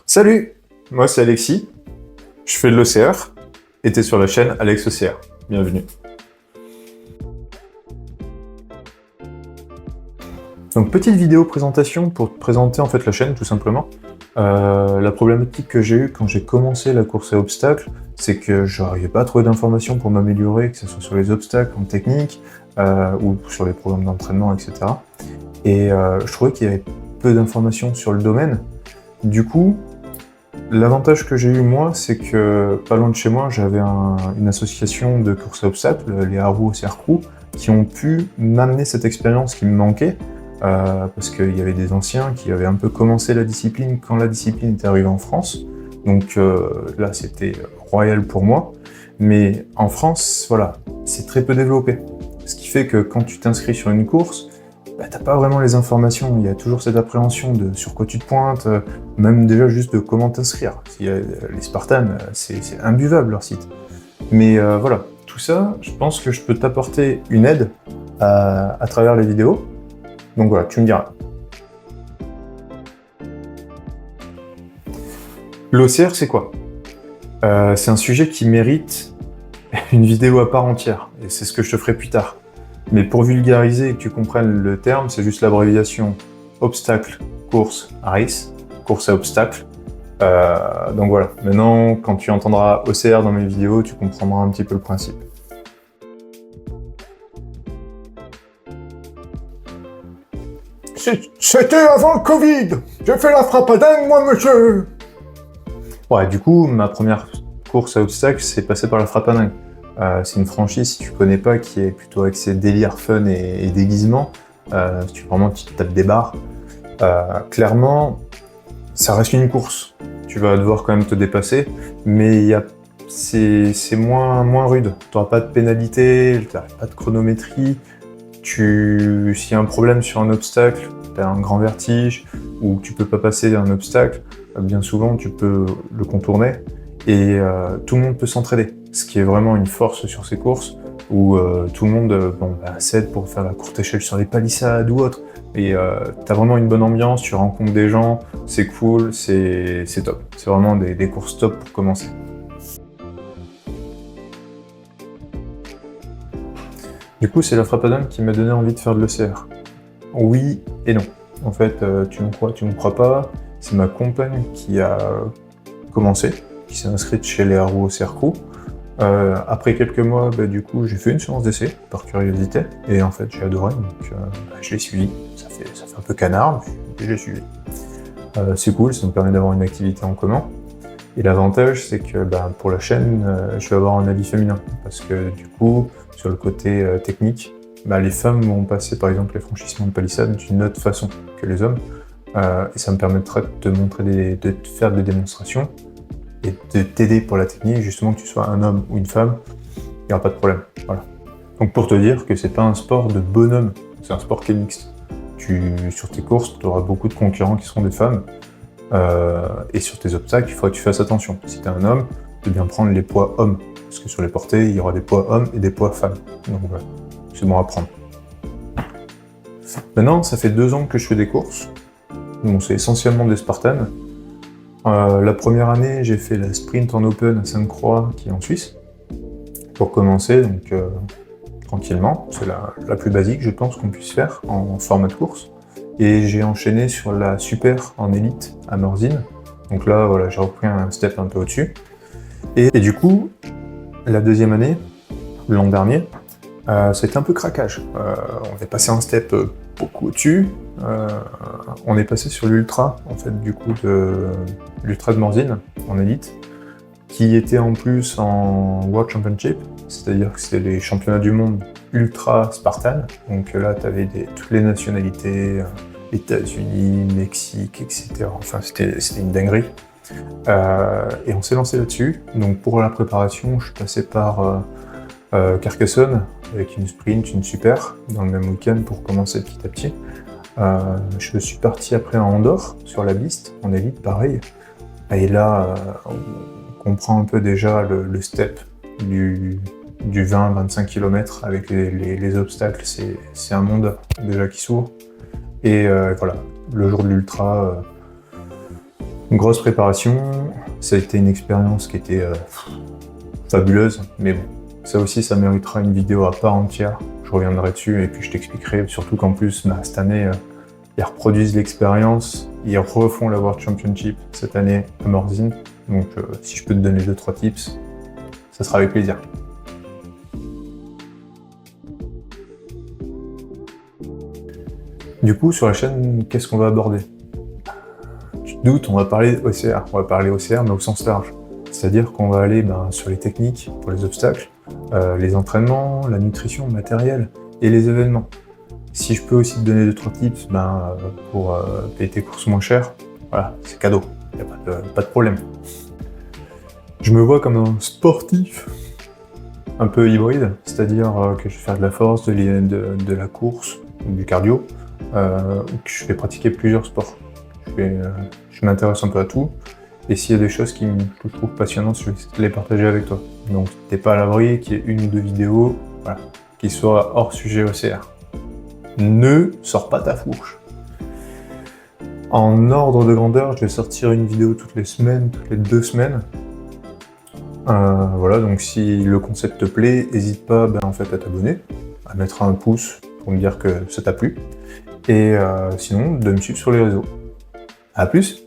Salut, moi c'est Alexis, je fais de l'OCR et t'es sur la chaîne Alex OCR. Bienvenue. Donc petite vidéo présentation pour te présenter en fait la chaîne tout simplement. La problématique que j'ai eue quand j'ai commencé la course à obstacles, c'est que je n'arrivais pas à trouver d'informations pour m'améliorer, que ce soit sur les obstacles en technique ou sur les programmes d'entraînement, etc. Et je trouvais qu'il y avait peu d'informations sur le domaine. Du coup, l'avantage que j'ai eu moi, c'est que pas loin de chez moi, j'avais une association de course à obstacles, les Haru OCR Crew, qui ont pu m'amener cette expérience qui me manquait, parce qu'il y avait des anciens qui avaient un peu commencé la discipline quand la discipline est arrivée en France. Donc là, c'était royal pour moi. Mais en France, voilà, c'est très peu développé. Ce qui fait que quand tu t'inscris sur une course, bah, t'as pas vraiment les informations. Il y a toujours cette appréhension de sur quoi tu te pointes, même déjà juste de comment t'inscrire. Les Spartans, c'est imbuvable leur site. Mais voilà, tout ça, je pense que je peux t'apporter une aide à travers les vidéos. Donc voilà, tu me diras. L'OCR, c'est quoi? C'est un sujet qui mérite une vidéo à part entière, et c'est ce que je te ferai plus tard. Mais pour vulgariser et que tu comprennes le terme, c'est juste l'abréviation obstacle, course, race, course à obstacle. Donc voilà, maintenant quand tu entendras OCR dans mes vidéos, tu comprendras un petit peu le principe. C'était avant le Covid. J'ai fait la frappe à dingue, moi, monsieur. Ouais, du coup, ma première course à obstacles, c'est passé par la frappe à dingue. C'est une franchise, si tu connais pas, qui est plutôt axée délire, fun et déguisement. Si tu te tapes des barres. Clairement, ça reste une course. Tu vas devoir quand même te dépasser, mais c'est moins rude. Tu n'auras pas de pénalité, tu n'auras pas de chronométrie. S'il y a un problème sur un obstacle, tu as un grand vertige, ou tu peux pas passer un obstacle, bien souvent tu peux le contourner, et tout le monde peut s'entraider. Ce qui est vraiment une force sur ces courses, où tout le monde s'aide pour faire la courte échelle sur les palissades ou autre. Et t'as vraiment une bonne ambiance, tu rencontres des gens, c'est cool, c'est top. C'est vraiment des courses top pour commencer. Du coup, c'est la frappe à dingue qui m'a donné envie de faire de l'OCR. Oui et non. En fait, tu me crois pas, c'est ma compagne qui a commencé, qui s'est inscrite chez les Haru OCR Crew. Après quelques mois, du coup, j'ai fait une séance d'essai, par curiosité, et en fait, j'ai adoré, donc je l'ai suivi. Ça fait un peu canard, mais je l'ai suivi. C'est cool, ça me permet d'avoir une activité en commun. Et l'avantage, c'est que pour la chaîne, je vais avoir un avis féminin, parce que du coup, sur le côté technique, les femmes vont passer par exemple les franchissements de palissades d'une autre façon que les hommes, et ça me permettra de te montrer de te faire des démonstrations, et de t'aider pour la technique, justement que tu sois un homme ou une femme, il n'y aura pas de problème. Voilà. Donc pour te dire que c'est pas un sport de bonhomme, c'est un sport qui est mixte. Sur tes courses, tu auras beaucoup de concurrents qui seront des femmes, et sur tes obstacles, il faudra que tu fasses attention. Si tu es un homme, de bien prendre les poids hommes, parce que sur les portées, il y aura des poids hommes et des poids femmes. Donc voilà, c'est bon à prendre. Maintenant, ça fait 2 ans que je fais des courses, donc c'est essentiellement des Spartans. La première année, j'ai fait la sprint en open à Sainte-Croix, qui est en Suisse, pour commencer, donc tranquillement. C'est la plus basique, je pense, qu'on puisse faire en format de course. Et j'ai enchaîné sur la super en élite à Morzine. Donc là, voilà, j'ai repris un step un peu au-dessus. Et du coup, la deuxième année, l'an dernier, c'était un peu craquage. On est passé un step beaucoup au-dessus. On est passé sur l'ultra, en fait, du coup, de l'ultra de Morzine, en élite, qui était en plus en World Championship, c'est-à-dire que c'était les championnats du monde ultra Spartan. Donc là, tu avais toutes les nationalités, États-Unis, Mexique, etc. Enfin, c'était une dinguerie. Et on s'est lancé là-dessus. Donc pour la préparation, je suis passé par Carcassonne, avec une sprint, une super, dans le même week-end pour commencer petit à petit. Je suis parti après à Andorre, sur la piste, en élite, pareil. Et là, on comprend un peu déjà le step du 20-25 km avec les obstacles, c'est un monde déjà qui s'ouvre. Et voilà, le jour de l'ultra, Une grosse préparation, ça a été une expérience qui était fabuleuse, mais bon, ça aussi ça méritera une vidéo à part entière, je reviendrai dessus et puis je t'expliquerai, surtout qu'en plus cette année, ils reproduisent l'expérience, ils refont la World Championship cette année à Morzine, donc si je peux te donner 2-3 tips, ça sera avec plaisir. Du coup, sur la chaîne, qu'est-ce qu'on va aborder? Tu te doutes, on va parler OCR. On va parler OCR, mais au sens large. C'est-à-dire qu'on va aller sur les techniques pour les obstacles, les entraînements, la nutrition, le matériel et les événements. Si je peux aussi te donner 2-3 tips pour payer tes courses moins chères, voilà, c'est cadeau, il n'y a pas de problème. Je me vois comme un sportif un peu hybride, c'est-à-dire que je vais faire de la force, de la course, du cardio, ou que je vais pratiquer plusieurs sports. Je m'intéresse un peu à tout, et s'il y a des choses que je trouve passionnantes, je vais les partager avec toi. Donc t'es pas à l'abri qu'il y ait 1 ou 2 vidéos qui soient hors sujet OCR. Ne sors pas ta fourche. En ordre de grandeur, je vais sortir une vidéo toutes les semaines, toutes les 2 semaines. Voilà, donc si le concept te plaît, n'hésite pas à t'abonner, à mettre un pouce pour me dire que ça t'a plu, et sinon de me suivre sur les réseaux. A plus!